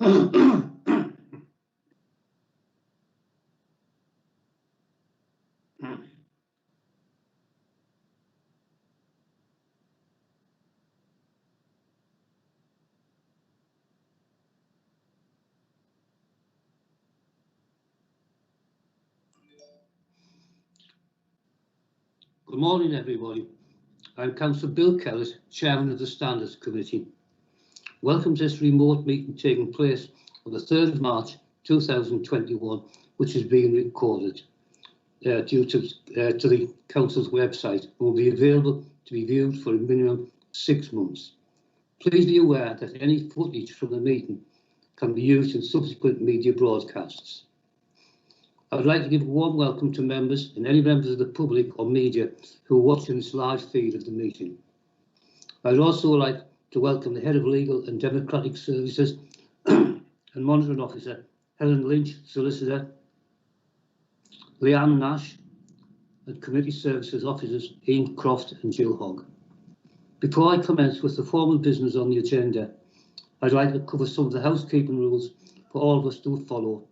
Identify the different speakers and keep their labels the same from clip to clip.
Speaker 1: Good morning, everybody. I'm Councillor Bill Kellis, Chairman of the Standards Committee. Welcome to this remote meeting taking place on the 3rd of March 2021, which is being recorded due to the Council's website and will be available to be viewed for a minimum of 6 months. Please be aware that any footage from the meeting can be used in subsequent media broadcasts. I would like to give a warm welcome to members and any members of the public or media who are watching this live feed of the meeting. I would also like to welcome the Head of Legal and Democratic Services and Monitoring Officer, Helen Lynch, Solicitor, Leanne Nash, and Committee Services Officers, Ian Croft and Jill Hogg. Before I commence with the formal business on the agenda, I'd like to cover some of the housekeeping rules for all of us to follow.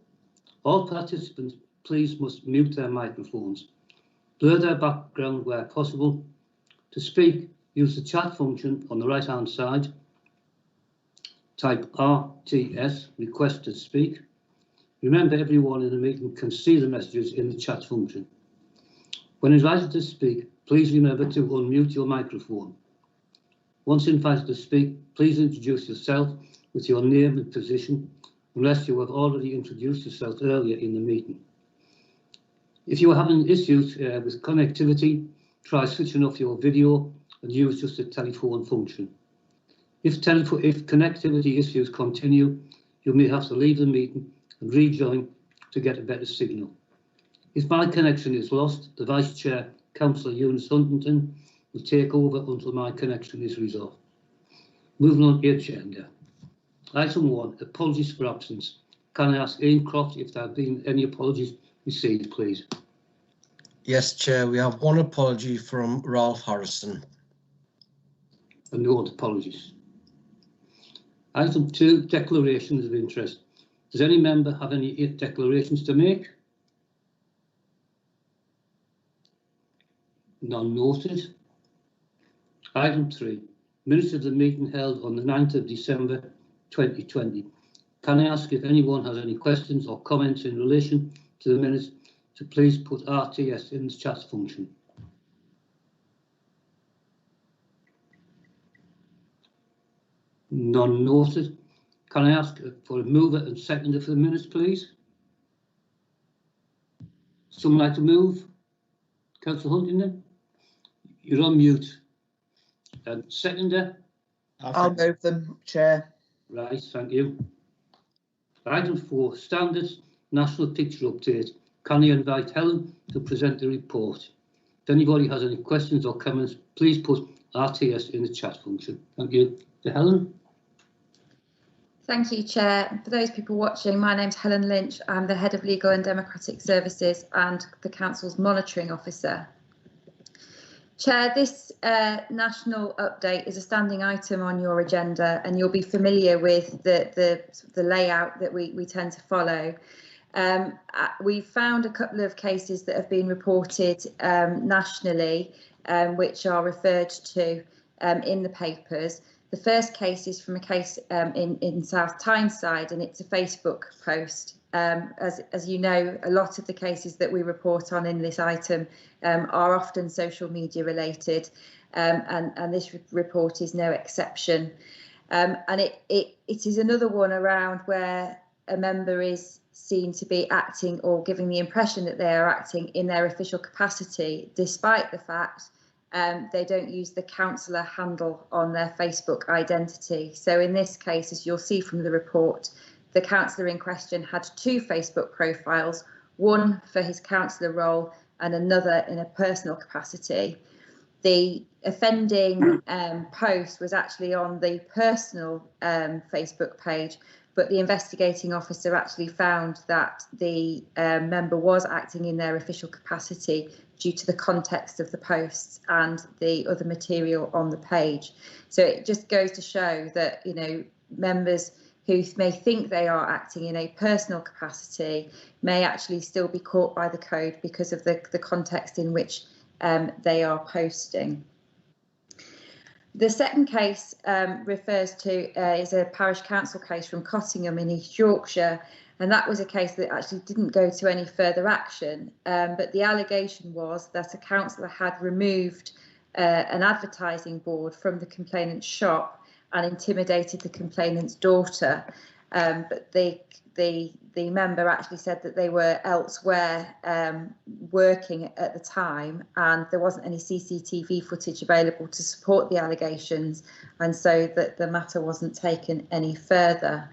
Speaker 1: All participants, please must mute their microphones, blur their background where possible. To speak, use the chat function on the right hand side. Type RTS, request to speak. Remember, everyone in the meeting can see the messages in the chat function. When invited to speak, please remember to unmute your microphone. Once invited to speak, please introduce yourself with your name and position, unless you have already introduced yourself earlier in the meeting. If you are having issues with connectivity, try switching off your video and use just the telephone function. If connectivity issues continue, you may have to leave the meeting and rejoin to get a better signal. If my connection is lost, the Vice Chair, Councillor Eunice Huntington, will take over until my connection is resolved. Moving on to the agenda. Item 1, apologies for absence. Can I ask Ian Croft if there have been any apologies received, please?
Speaker 2: Yes, Chair, we have one apology from Ralph Harrison.
Speaker 1: And no apologies. Item 2, declarations of interest. Does any member have any declarations to make? None noted. Item 3, minutes of the meeting held on the 9th of December 2020. Can I ask if anyone has any questions or comments in relation to the minutes to please put RTS in the chat function. None noted. Can I ask for a mover and seconder for the minutes, please? Someone like to move? Councillor Huntington? You're on mute. Seconder?
Speaker 3: I'll move them, Chair.
Speaker 1: Right, thank you. Item 4, standards national picture update. Can I invite Helen to present the report? If anybody has any questions or comments, please put RTS in the chat function. Thank you. To Helen.
Speaker 4: Thank you, Chair. For those people watching, my name's Helen Lynch. I'm the Head of Legal and Democratic Services and the Council's Monitoring Officer. Chair, this national update is a standing item on your agenda, and you'll be familiar with the layout that we tend to follow. We found a couple of cases that have been reported nationally, which are referred to in the papers. The first case is from a case in South Tyneside, and it's a Facebook post. As you know, a lot of the cases that we report on in this item are often social media related, and this report is no exception. And it is another one around where a member is seen to be acting or giving the impression that they are acting in their official capacity, despite the fact they don't use the councillor handle on their Facebook identity. So in this case, as you'll see from the report, the councillor in question had 2 Facebook profiles, one for his councillor role and another in a personal capacity. The offending post was actually on the personal Facebook page, but the investigating officer actually found that the member was acting in their official capacity due to the context of the posts and the other material on the page. So it just goes to show that, you know, members who may think they are acting in a personal capacity may actually still be caught by the code because of the context in which they are posting. The second case refers to is a parish council case from Cottingham in East Yorkshire, and that was a case that actually didn't go to any further action, but the allegation was that a councillor had removed an advertising board from the complainant's shop and intimidated the complainant's daughter, but the member actually said that they were elsewhere working at the time, and there wasn't any CCTV footage available to support the allegations, and so that the matter wasn't taken any further.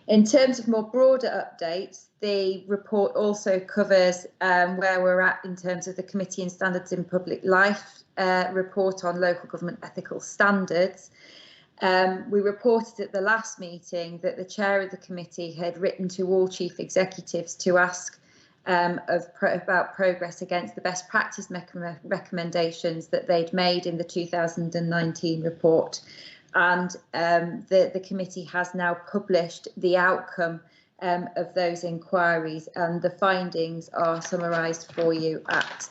Speaker 4: In terms of more broader updates, the report also covers where we're at in terms of the Committee on Standards in Public Life report on local government ethical standards. We reported at the last meeting that the chair of the committee had written to all chief executives to ask about progress against the best practice recommendations that they'd made in the 2019 report. And the committee has now published the outcome of those inquiries, and the findings are summarised for you at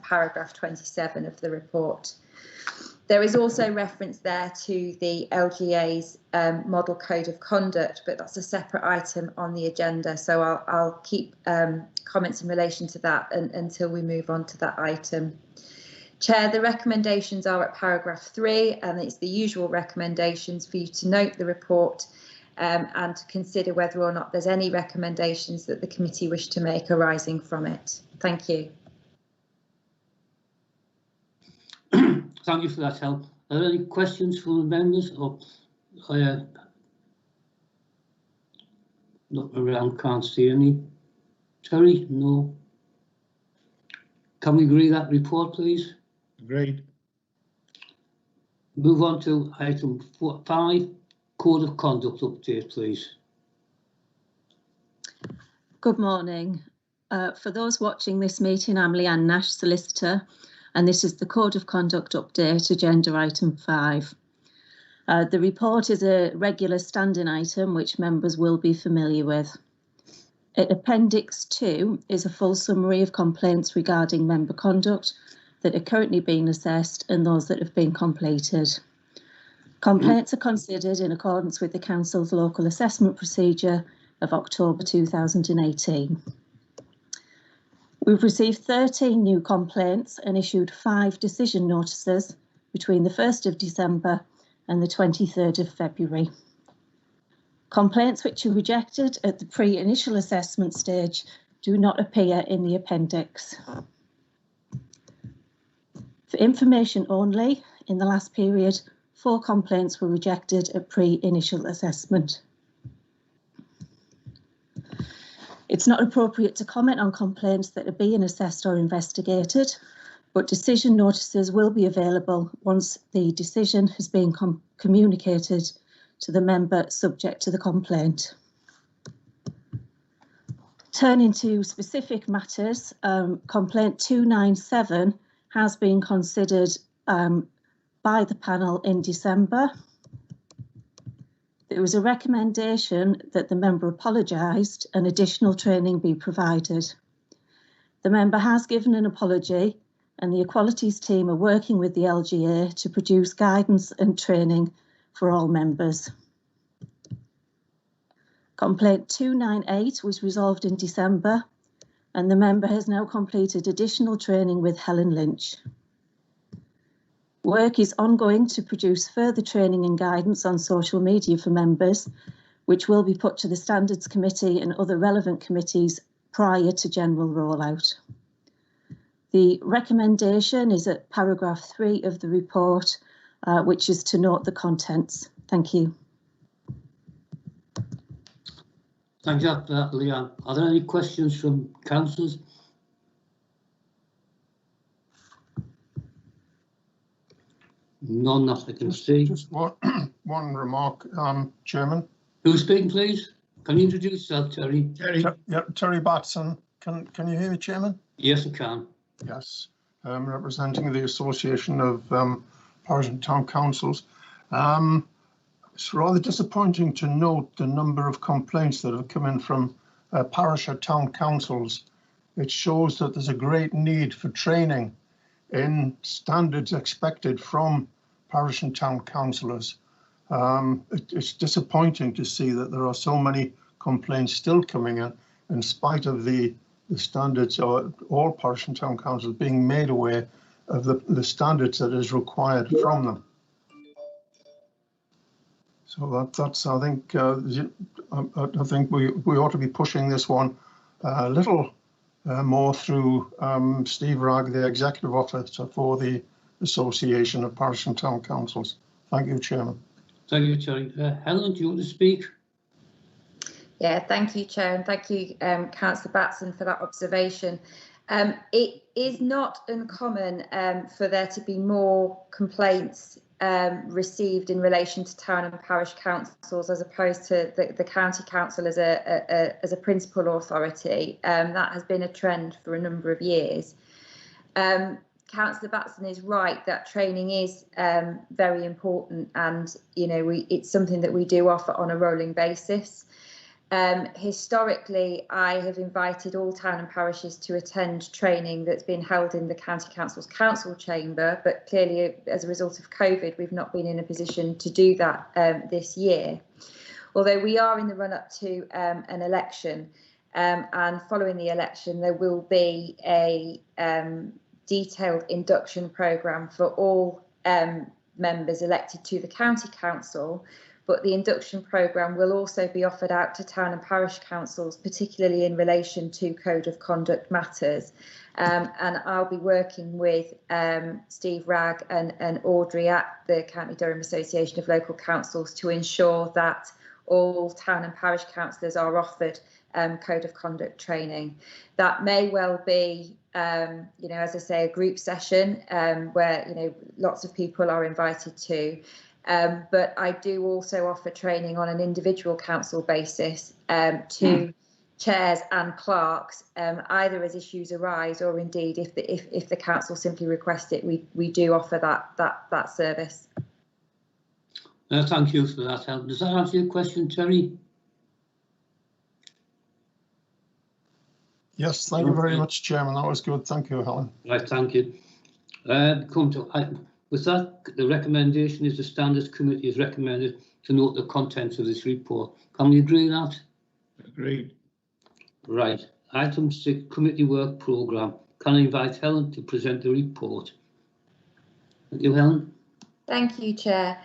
Speaker 4: paragraph 27 of the report. There is also reference there to the LGA's model code of conduct, but that's a separate item on the agenda, so I'll keep comments in relation to that until we move on to that item. Chair, the recommendations are at paragraph 3, and it's the usual recommendations for you to note the report and to consider whether or not there's any recommendations that the committee wish to make arising from it. Thank you.
Speaker 1: Thank you for that help. Are there any questions from the members? Or looking around, can't see any. Terry, no. Can we agree that report, please?
Speaker 5: Agreed.
Speaker 1: Move on to item 5, Code of Conduct update, please.
Speaker 6: Good morning. For those watching this meeting, I'm Leanne Nash, solicitor, and this is the Code of Conduct update, agenda item 5. The report is a regular standing item which members will be familiar with. Appendix 2 is a full summary of complaints regarding member conduct that are currently being assessed and those that have been completed. Complaints are considered in accordance with the Council's local assessment procedure of October 2018. We've received 13 new complaints and issued 5 decision notices between the 1st of December and the 23rd of February. Complaints which are rejected at the pre-initial assessment stage do not appear in the appendix. For information only, in the last period, 4 complaints were rejected at pre-initial assessment. It's not appropriate to comment on complaints that are being assessed or investigated, but decision notices will be available once the decision has been communicated to the member subject to the complaint. Turning to specific matters, complaint 297 has been considered by the panel in December. There was a recommendation that the member apologised and additional training be provided. The member has given an apology, and the Equalities team are working with the LGA to produce guidance and training for all members. Complaint 298 was resolved in December, and the member has now completed additional training with Helen Lynch. Work is ongoing to produce further training and guidance on social media for members, which will be put to the Standards Committee and other relevant committees prior to general rollout. The recommendation is at paragraph 3 of the report, which is to note the contents. Thank you.
Speaker 1: Thank you for that, Leanne. Are there any questions from councillors? None that I can see.
Speaker 5: Just one remark, Chairman.
Speaker 1: Who's speaking, please? Can you introduce yourself, Terry?
Speaker 5: Terry Batson. Can you hear me, Chairman?
Speaker 1: Yes, I can.
Speaker 5: Yes. Representing the Association of Parish and Town Councils. It's rather disappointing to note the number of complaints that have come in from parish or town councils. It shows that there's a great need for training in standards expected from parish and town councillors. It's disappointing to see that there are so many complaints still coming in spite of the standards, or all parish and town councils being made aware of the standards that is required from them. So that's I think we ought to be pushing this one a little more through Steve Ragg, the Executive Officer for the Association of Parish and Town Councils. Thank you, Chairman.
Speaker 1: Thank you, Chair. Helen, do you want to speak?
Speaker 4: Yeah, thank you, Chair, and thank you, Councillor Batson, for that observation. It is not uncommon for there to be more complaints received in relation to town and parish councils as opposed to the county council as a principal authority. That has been a trend for a number of years. Councillor Batson is right that training is very important, and it's something that we do offer on a rolling basis. Historically, I have invited all town and parishes to attend training that's been held in the County Council's council chamber, but clearly as a result of COVID, we've not been in a position to do that this year. Although we are in the run-up to an election, and following the election, there will be a detailed induction programme for all members elected to the County Council. But the induction programme will also be offered out to town and parish councils, particularly in relation to code of conduct matters. And I'll be working with Steve Ragg and Audrey at the County Durham Association of Local Councils to ensure that all town and parish councillors are offered code of conduct training. That may well be, as I say, a group session where, lots of people are invited to. But I do also offer training on an individual council basis to chairs and clerks, either as issues arise or indeed if the council simply request it, we do offer that service.
Speaker 1: Thank you for that, Helen. Does that answer your question, Terry?
Speaker 5: Yes, thank you very much, Chairman. That was good. Thank you, Helen.
Speaker 1: Right, thank you. With that, the recommendation is the Standards Committee is recommended to note the contents of this report. Can we agree with that?
Speaker 7: Agreed.
Speaker 1: Right. Item 6, Committee Work Programme. Can I invite Helen to present the report? Thank you, Helen.
Speaker 4: Thank you, Chair.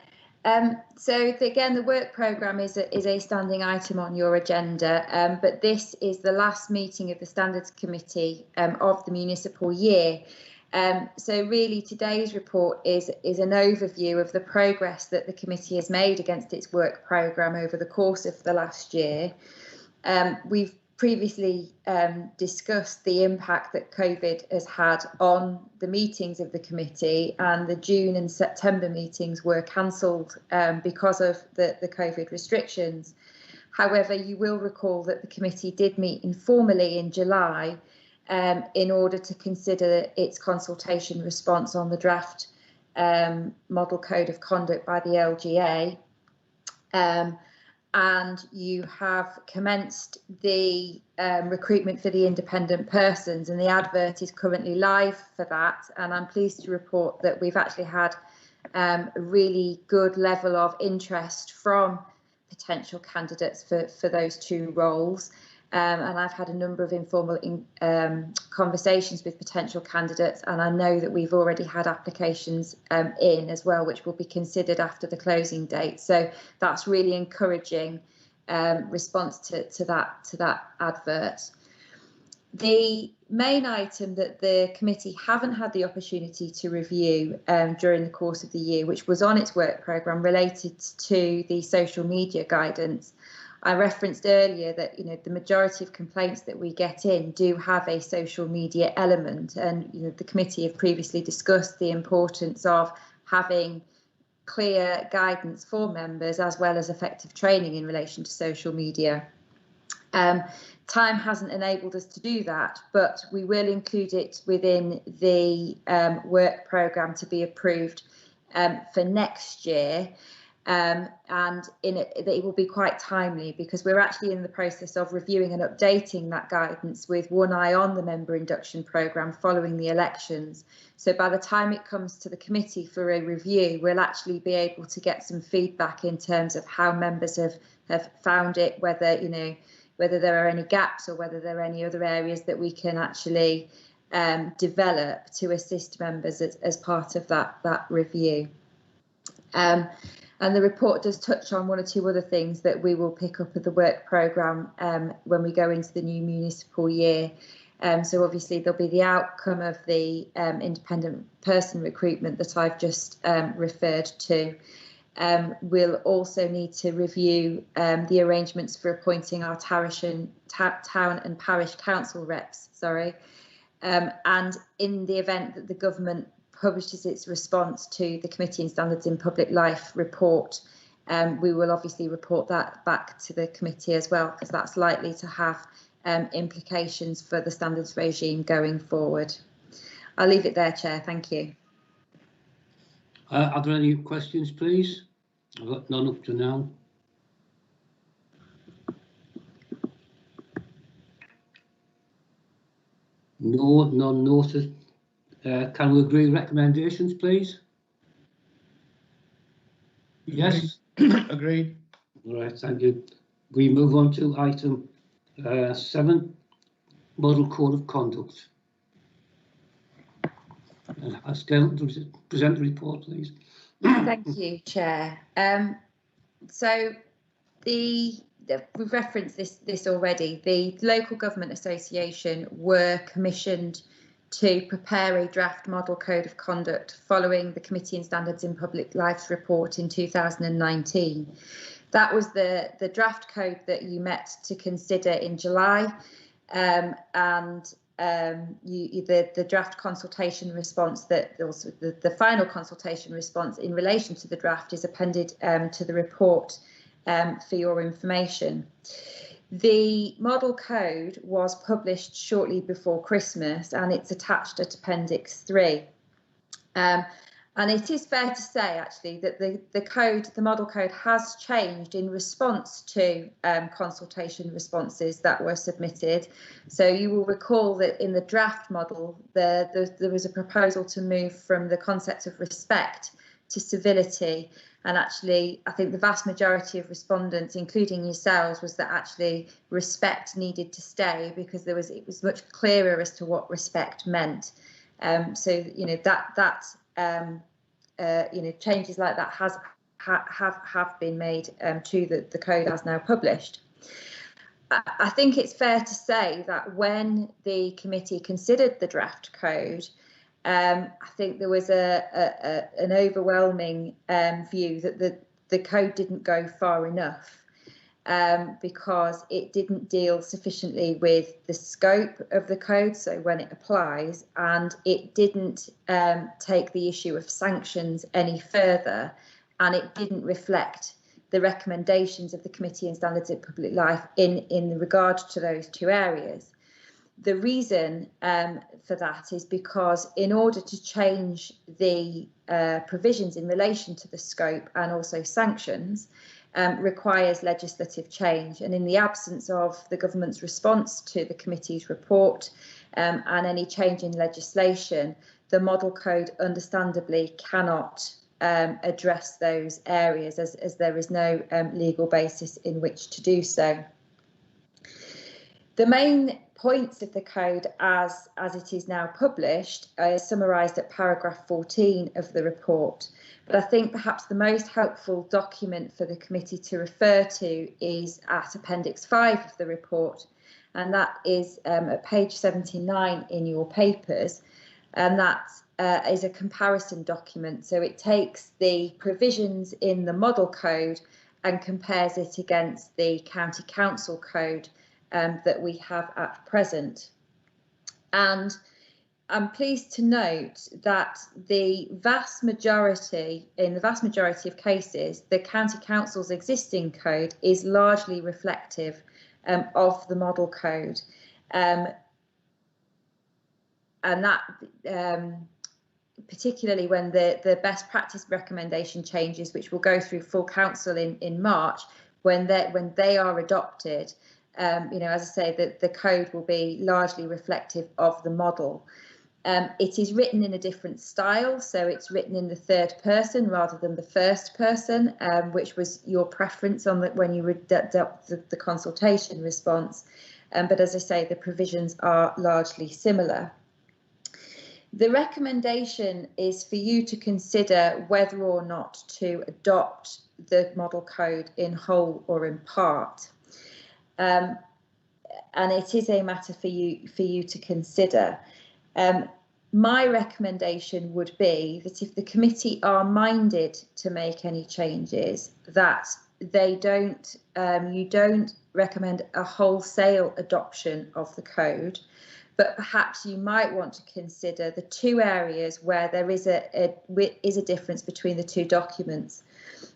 Speaker 4: Again, the work programme is a standing item on your agenda, but this is the last meeting of the Standards Committee of the municipal year. So really today's report is an overview of the progress that the committee has made against its work programme over the course of the last year. We've previously discussed the impact that COVID has had on the meetings of the committee, and the June and September meetings were cancelled because of the COVID restrictions. However, you will recall that the committee did meet informally in July in order to consider its consultation response on the draft model code of conduct by the LGA. And you have commenced the recruitment for the independent persons, and the advert is currently live for that. And I'm pleased to report that we've actually had a really good level of interest from potential candidates for those two roles. And I've had a number of informal conversations with potential candidates, and I know that we've already had applications in as well, which will be considered after the closing date. So that's really encouraging response to that advert. The main item that the committee haven't had the opportunity to review during the course of the year, which was on its work programme, related to the social media guidance. I referenced earlier that the majority of complaints that we get in do have a social media element, and the committee have previously discussed the importance of having clear guidance for members as well as effective training in relation to social media. Time hasn't enabled us to do that, but we will include it within the work programme to be approved for next year. and it will be quite timely because we're actually in the process of reviewing and updating that guidance with one eye on the member induction programme following the elections. So by the time it comes to the committee for a review, we'll actually be able to get some feedback in terms of how members have found it, whether whether there are any gaps or whether there are any other areas that we can actually develop to assist members as part of that review. And the report does touch on one or two other things that we will pick up at the work programme when we go into the new municipal year. So obviously there'll be the outcome of the independent person recruitment that I've just referred to. We'll also need to review the arrangements for appointing our town and parish council reps, and in the event that the government publishes its response to the Committee on Standards in Public Life report, we will obviously report that back to the committee as well, because that's likely to have implications for the standards regime going forward. I'll leave it there, Chair. Thank you.
Speaker 1: Are there any questions, please? I've got none up to now. No, none noted. Can we agree recommendations, please? Yes.
Speaker 7: Agreed.
Speaker 1: All right, thank you. We move on to item 7, Model Code of Conduct. Ask Ellen to present the report, please.
Speaker 4: Thank you, Chair. So we've referenced this already. The Local Government Association were commissioned to prepare a draft model code of conduct following the Committee on Standards in Public Life report in 2019. That was the draft code that you met to consider in July, and the draft consultation response that also the final consultation response in relation to the draft is appended to the report for your information. The model code was published shortly before Christmas and it's attached at Appendix 3. And it is fair to say, actually, that the model code has changed in response to consultation responses that were submitted. So you will recall that in the draft model, there was a proposal to move from the concept of respect to civility. And actually, I think the vast majority of respondents, including yourselves, was that actually respect needed to stay because it was much clearer as to what respect meant. So changes like that have been made to the code as now published. I think it's fair to say that when the committee considered the draft code, I think there was an overwhelming view that the code didn't go far enough because it didn't deal sufficiently with the scope of the code, so when it applies, and it didn't take the issue of sanctions any further, and it didn't reflect the recommendations of the Committee on Standards in Public Life in regard to those two areas. The reason for that is because in order to change the provisions in relation to the scope and also sanctions requires legislative change. And in the absence of the government's response to the committee's report and any change in legislation, the model code understandably cannot address those areas as there is no legal basis in which to do so. The main points of the code as it is now published are summarised at paragraph 14 of the report. But I think perhaps the most helpful document for the committee to refer to is at Appendix 5 of the report, and that is at page 79 in your papers, and that is a comparison document. So it takes the provisions in the model code and compares it against the county council code that we have at present. And I'm pleased to note that in the vast majority of cases, the County Council's existing code is largely reflective of the model code. And that particularly when the best practice recommendation changes, which will go through full council in March, when they are adopted, you know, as I say, the code will be largely reflective of the model. It is written in a different style, so it's written in the third person rather than the first person, which was your preference on when you adopted the consultation response. But as I say, the provisions are largely similar. The recommendation is for you to consider whether or not to adopt the model code in whole or in part. And it is a matter for you to consider. My recommendation would be that if the committee are minded to make any changes, that they don't, you don't recommend a wholesale adoption of the code, but perhaps you might want to consider the two areas where there is a difference between the two documents.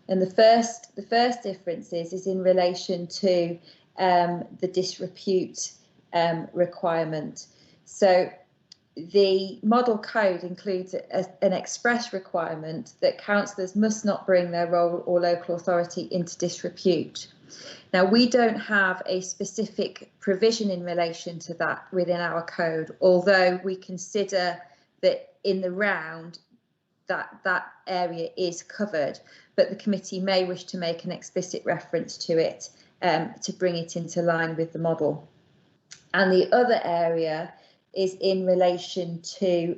Speaker 4: And the first difference is in relation to the disrepute requirement. So the model code includes an express requirement that councillors must not bring their role or local authority into disrepute. Now, we don't have a specific provision in relation to that within our code, although we consider that in the round that area is covered, but the committee may wish to make an explicit reference to it to bring it into line with the model. And the other area is in relation to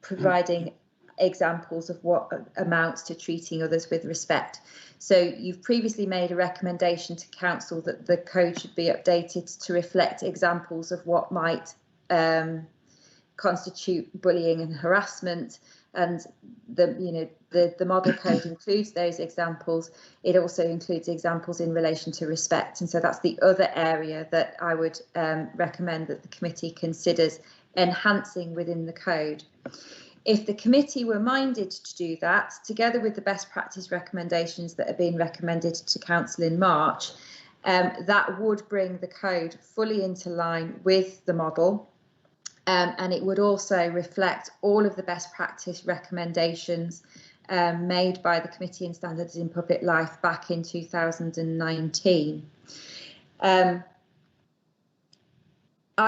Speaker 4: providing examples of what amounts to treating others with respect. So you've previously made a recommendation to council that the code should be updated to reflect examples of what might constitute bullying and harassment, and the model code includes those examples. It also includes examples in relation to respect, and so that's the other area that I would recommend that the committee considers enhancing within the code. If the committee were minded to do that, together with the best practice recommendations that are being recommended to council in March, that would bring the code fully into line with the model. And it would also reflect all of the best practice recommendations made by the Committee on Standards in Public Life back in 2019. I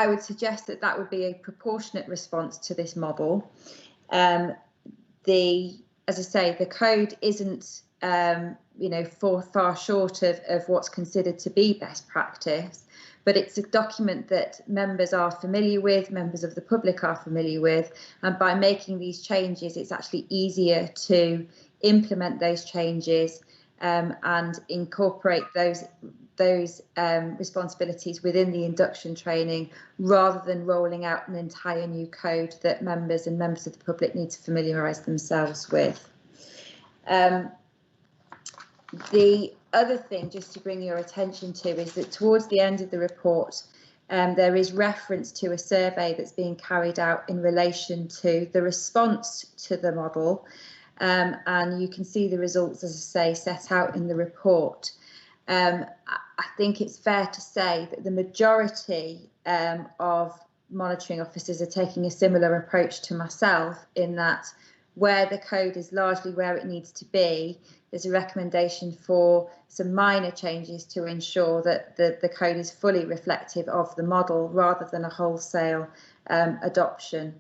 Speaker 4: would suggest that that would be a proportionate response to this model. As I say, the code isn't, far short of what's considered to be best practice, but it's a document that members are familiar with, members of the public are familiar with, and by making these changes, it's actually easier to implement those changes and incorporate those responsibilities within the induction training, rather than rolling out an entire new code that members of the public need to familiarise themselves with. The other thing, just to bring your attention to, is that towards the end of the report, there is reference to a survey that's being carried out in relation to the response to the model, and you can see the results, as I say, set out in the report. I think it's fair to say that the majority of monitoring officers are taking a similar approach to myself, in that where the code is largely where it needs to be, there's a recommendation for some minor changes to ensure that the code is fully reflective of the model rather than a wholesale adoption.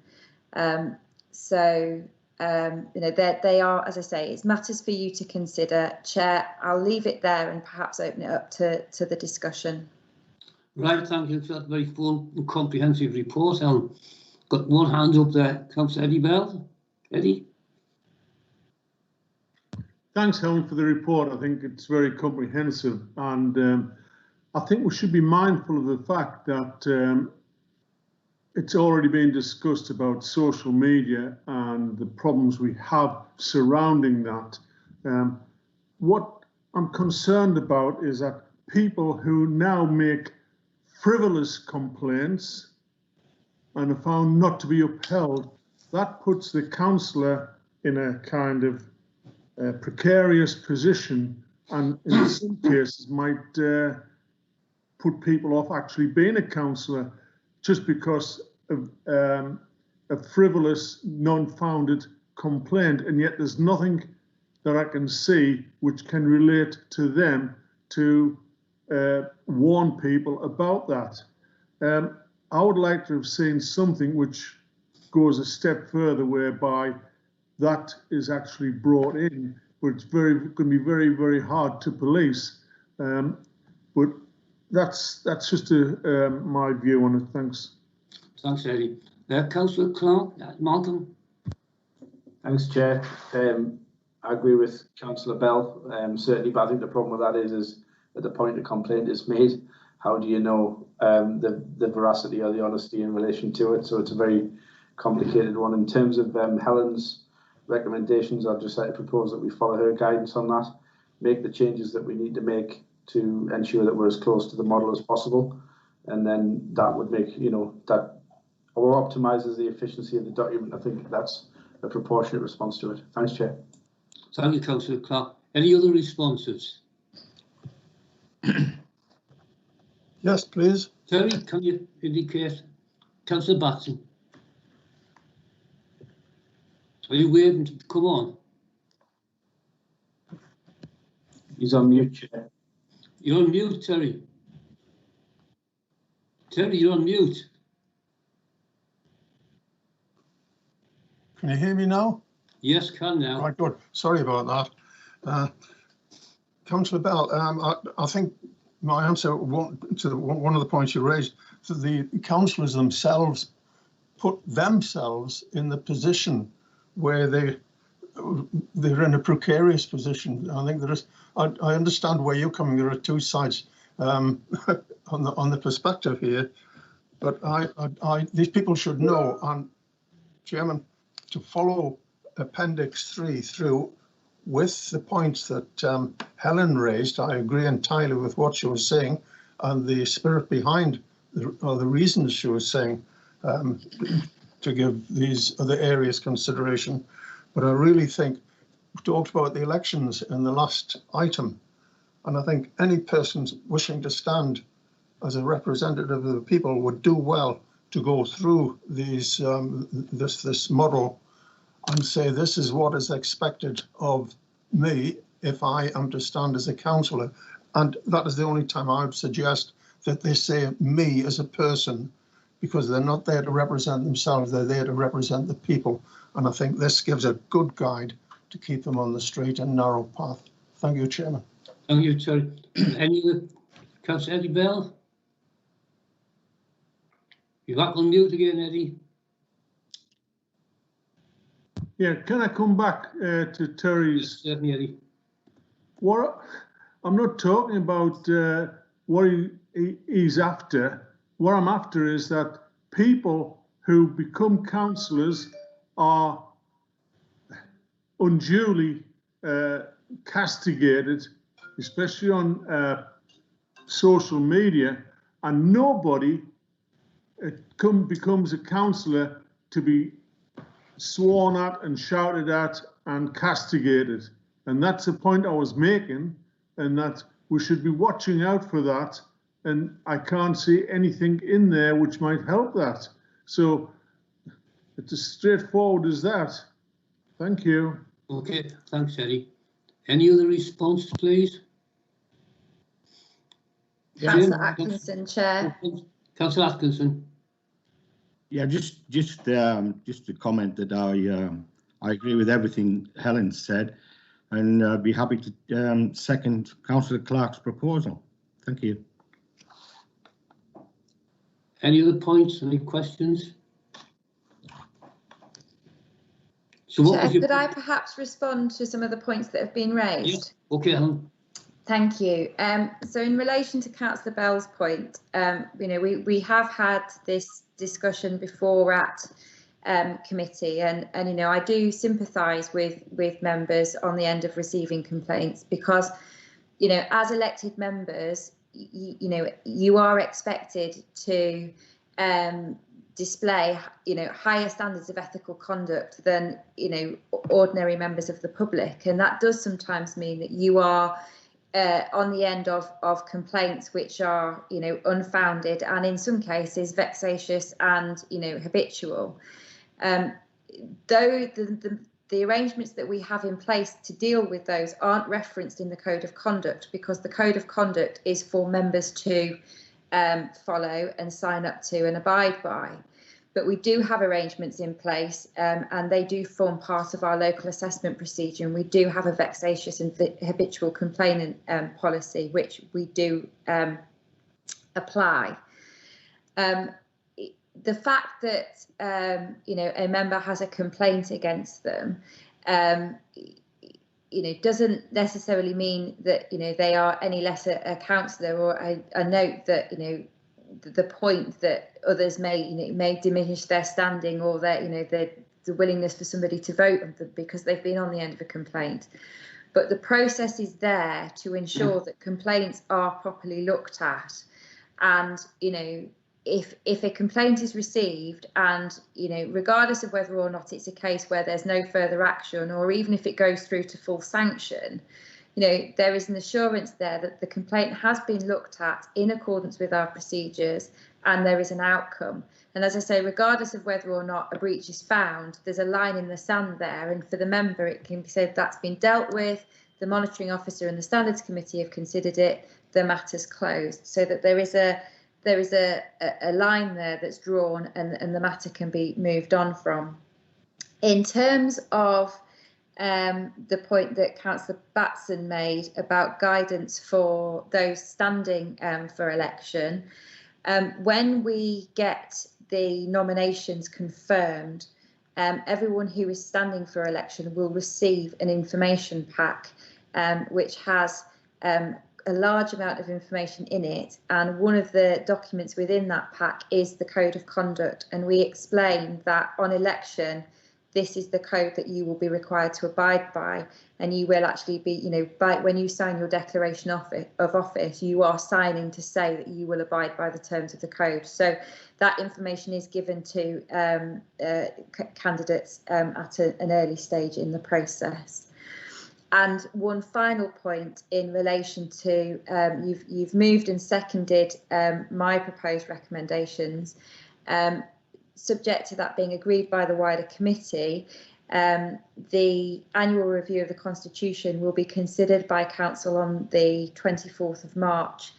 Speaker 4: They are, as I say, it's matters for you to consider. Chair, I'll leave it there and perhaps open it up to the discussion.
Speaker 1: Right, thank you for that very full and comprehensive report, Helen. Got one hand up there, Councillor Eddie Bell. Eddie?
Speaker 7: Thanks, Helen, for the report. I think it's very comprehensive, and I think we should be mindful of the fact that it's already been discussed about social media and the problems we have surrounding that. What I'm concerned about is that people who now make frivolous complaints and are found not to be upheld, that puts the councillor in a kind of precarious position, and in some cases might put people off actually being a councillor, just because of a frivolous, non-founded complaint, and yet there's nothing that I can see which can relate to them to warn people about that. I would like to have seen something which goes a step further, whereby that is actually brought in, but it's going to be very, very hard to police. But that's just my view on it. Thanks.
Speaker 1: Thanks, Eddie. Councillor Clark, Malcolm.
Speaker 8: Thanks, Chair. I agree with Councillor Bell, certainly, but I think the problem with that is at the point a complaint is made, how do you know the veracity or the honesty in relation to it? So it's a very complicated one. In terms of Helen's recommendations, I'd just like to propose that we follow her guidance on that, make the changes that we need to make to ensure that we're as close to the model as possible, and then that would make, that optimises the efficiency of the document. I think that's a proportionate response to it. Thanks, Chair.
Speaker 1: Thank you, Councillor Clark. Any other responses?
Speaker 5: Yes, please.
Speaker 1: Terry, can you indicate? Councillor Batson. Are you waiting to come on?
Speaker 8: He's on mute, Chair.
Speaker 1: You're on mute, Terry. Terry, you're on mute.
Speaker 5: Can you hear me now?
Speaker 1: Yes, can now.
Speaker 5: Right, good. Sorry about that. Councillor Bell, I think my answer to one of the points you raised, so the councillors themselves put themselves in the position where they're in a precarious position. I think there is. I understand where you're coming. There are two sides on the perspective here, but these people should know, and Chairman, to follow Appendix 3 through with the points that Helen raised. I agree entirely with what she was saying and the spirit behind the reasons she was saying to give these other areas consideration. But I really think we talked about the elections in the last item, and I think any person wishing to stand as a representative of the people would do well to go through these this model and say, this is what is expected of me if I am to stand as a councillor. And that is the only time I would suggest that they say me as a person, because they're not there to represent themselves, they're there to represent the people. And I think this gives a good guide to keep them on the straight and narrow path. Thank you, Chairman.
Speaker 1: Thank you, Terry. Any other? Councillor Eddie Bell? You're back on mute again, Eddie.
Speaker 7: Yeah, can I come back to Terry's?
Speaker 1: Yes, certainly, Eddie.
Speaker 7: What I'm not talking about what he's after. What I'm after is that people who become councillors are unduly castigated, especially on social media, and nobody becomes a councillor to be sworn at and shouted at and castigated. And that's the point I was making, and that we should be watching out for that. And I can't see anything in there which might help that. So it's as straightforward as that. Thank you.
Speaker 1: Okay, thanks, Eddie. Any other response, please?
Speaker 4: Councillor Atkinson, Chair.
Speaker 1: Councillor Atkinson.
Speaker 9: Yeah, just to comment that I agree with everything Helen said, and I'd be happy to second Councillor Clark's proposal. Thank you.
Speaker 1: Any other points? Any questions? So what
Speaker 4: Chair, could I perhaps respond to some of the points that have been raised?
Speaker 1: Yes. Okay, Helen.
Speaker 4: Thank you. So in relation to Councillor Bell's point, we have had this discussion before at committee, and I do sympathise with members on the end of receiving complaints, because as elected members, you are expected to display higher standards of ethical conduct than ordinary members of the public, and that does sometimes mean that you are on the end of complaints which are unfounded and in some cases vexatious and habitual. Though the arrangements that we have in place to deal with those aren't referenced in the Code of Conduct, because the Code of Conduct is for members to follow and sign up to and abide by. But we do have arrangements in place, and they do form part of our local assessment procedure, and we do have a vexatious and habitual complainant policy, which we do apply. The fact that a member has a complaint against them, doesn't necessarily mean that they are any less a councillor, or a note that the point that others may diminish their standing, or their the willingness for somebody to vote on them because they've been on the end of a complaint. But the process is there to ensure that complaints are properly looked at, and if a complaint is received, and regardless of whether or not it's a case where there's no further action, or even if it goes through to full sanction, there is an assurance there that the complaint has been looked at in accordance with our procedures, and there is an outcome. And as I say, regardless of whether or not a breach is found, there's a line in the sand there, and for the member it can be said that's been dealt with, the monitoring officer and the standards committee have considered it, the matter's closed, so that there is a line there that's drawn, and the matter can be moved on from. In terms of the point that Councillor Batson made about guidance for those standing for election, when we get the nominations confirmed, everyone who is standing for election will receive an information pack which has a large amount of information in it, and one of the documents within that pack is the Code of Conduct, and we explain that on election this is the code that you will be required to abide by, and you will actually be, when you sign your declaration of office, you are signing to say that you will abide by the terms of the code. So that information is given to candidates at an early stage in the process. And one final point in relation to you've moved and seconded my proposed recommendations. Subject to that being agreed by the wider committee, the annual review of the Constitution will be considered by Council on the 24th of March.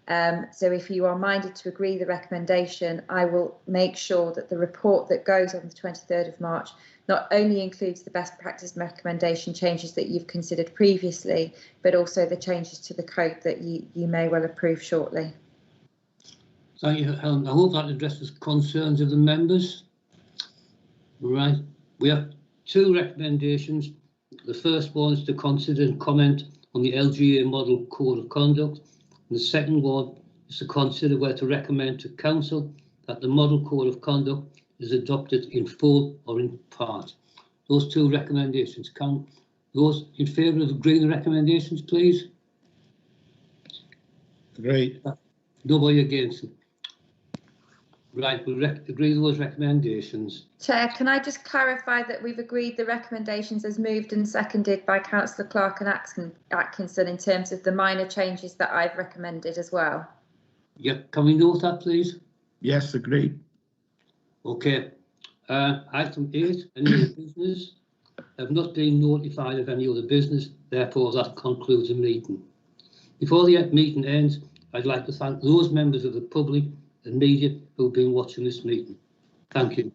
Speaker 4: So if you are minded to agree the recommendation, I will make sure that the report that goes on the 23rd of March not only includes the best practice recommendation changes that you've considered previously, but also the changes to the code that you may well approve shortly.
Speaker 1: Thank you, Helen. I hope that addresses concerns of the members. Right, we have two recommendations. The first one is to consider and comment on the LGA Model Code of Conduct. And the second one is to consider whether to recommend to Council that the Model Code of Conduct is adopted in full or in part. Those two recommendations. Can those in favour of agreeing the recommendations, please?
Speaker 9: Great.
Speaker 1: Nobody against them. Right, we agree with those recommendations.
Speaker 4: Chair, can I just clarify that we've agreed the recommendations as moved and seconded by Councillor Clark and Atkinson in terms of the minor changes that I've recommended as well?
Speaker 1: Yep, can we note that, please?
Speaker 9: Yes, agreed.
Speaker 1: Okay. Item 8, any other business? I've not been notified of any other business, therefore that concludes the meeting. Before the meeting ends, I'd like to thank those members of the public and media who have been watching this meeting. Thank you.